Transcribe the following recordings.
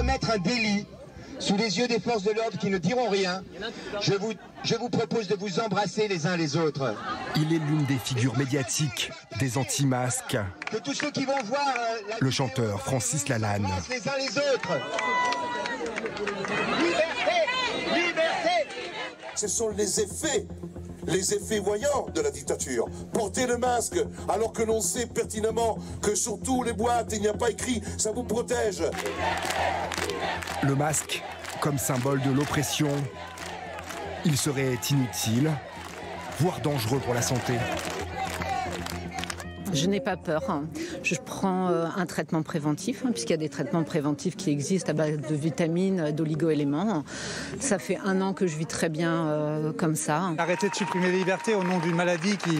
commettre un délit sous les yeux des forces de l'ordre qui ne diront rien, je vous propose de vous embrasser les uns les autres. Il est l'une des figures médiatiques des anti-masques. Que tous ceux qui vont voir le chanteur Francis Lalanne. Les uns les autres. Liberté, liberté. Ce sont les effets voyants de la dictature. Porter le masque alors que l'on sait pertinemment que sur tous les boîtes il n'y a pas écrit « ça vous protège ». Le masque comme symbole de l'oppression, il serait inutile, voire dangereux pour la santé. Je n'ai pas peur. Je prends un traitement préventif, puisqu'il y a des traitements préventifs qui existent à base de vitamines, d'oligo-éléments. Ça fait 1 an que je vis très bien comme ça. Arrêter de supprimer les libertés au nom d'une maladie qui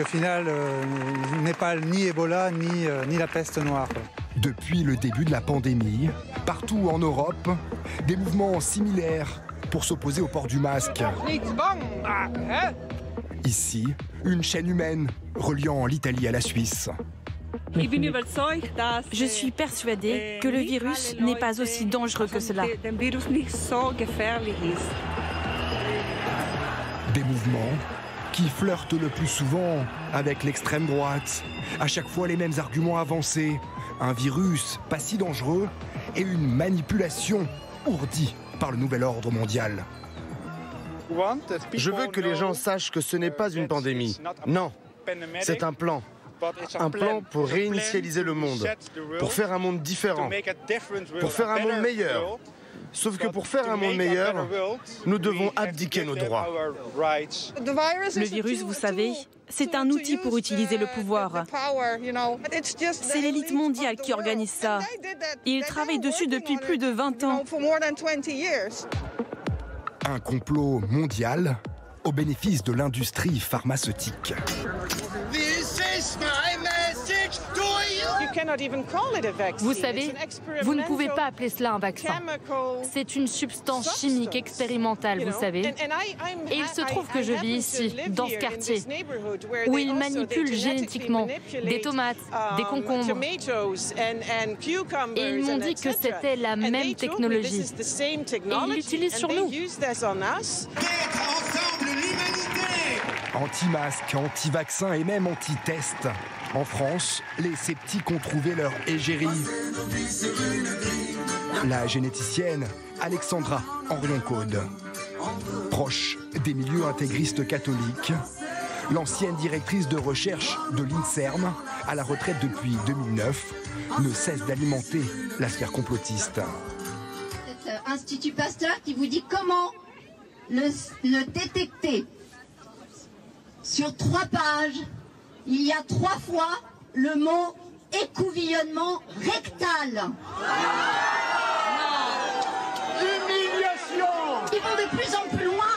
au final n'est pas ni Ebola ni la peste noire. Depuis le début de la pandémie, partout en Europe, des mouvements similaires pour s'opposer au port du masque. Ici, une chaîne humaine reliant l'Italie à la Suisse. Je suis persuadée que le virus n'est pas aussi dangereux que cela. Des mouvements qui flirtent le plus souvent avec l'extrême droite. À chaque fois les mêmes arguments avancés. Un virus pas si dangereux et une manipulation ourdie par le nouvel ordre mondial. Je veux que les gens sachent que ce n'est pas une pandémie. Non, c'est un plan. Un plan pour réinitialiser le monde, pour faire un monde différent, pour faire un monde meilleur. Sauf que pour faire un monde meilleur, nous devons abdiquer nos droits. Le virus, vous savez, c'est un outil pour utiliser le pouvoir. C'est l'élite mondiale qui organise ça. Ils travaillent dessus depuis plus de 20 ans. Un complot mondial au bénéfice de l'industrie pharmaceutique. Vous savez, vous ne pouvez pas appeler cela un vaccin. C'est une substance chimique expérimentale, vous savez. Et il se trouve que je vis ici, dans ce quartier, où ils manipulent génétiquement des tomates, des concombres. Et ils m'ont dit que c'était la même technologie. Et ils l'utilisent sur nous. Anti-masques, anti-vaccins et même anti-tests. En France, les sceptiques ont trouvé leur égérie. La généticienne Alexandra Henrion-Caude. Proche des milieux intégristes catholiques, l'ancienne directrice de recherche de l'INSERM, à la retraite depuis 2009, ne cesse d'alimenter la sphère complotiste. Cet Institut Pasteur qui vous dit comment le détecter. Sur 3 pages, il y a 3 fois le mot écouvillonnement rectal. Humiliation! Ils vont de plus en plus loin.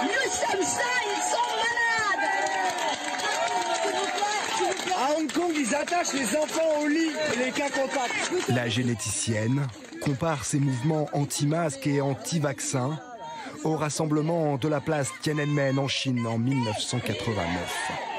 Nous sommes ça, ils sont malades. À Hong Kong, ils attachent les enfants au lit, les cas contacts. La généticienne compare ses mouvements anti-masques et anti-vaccins au rassemblement de la place Tiananmen en Chine en 1989.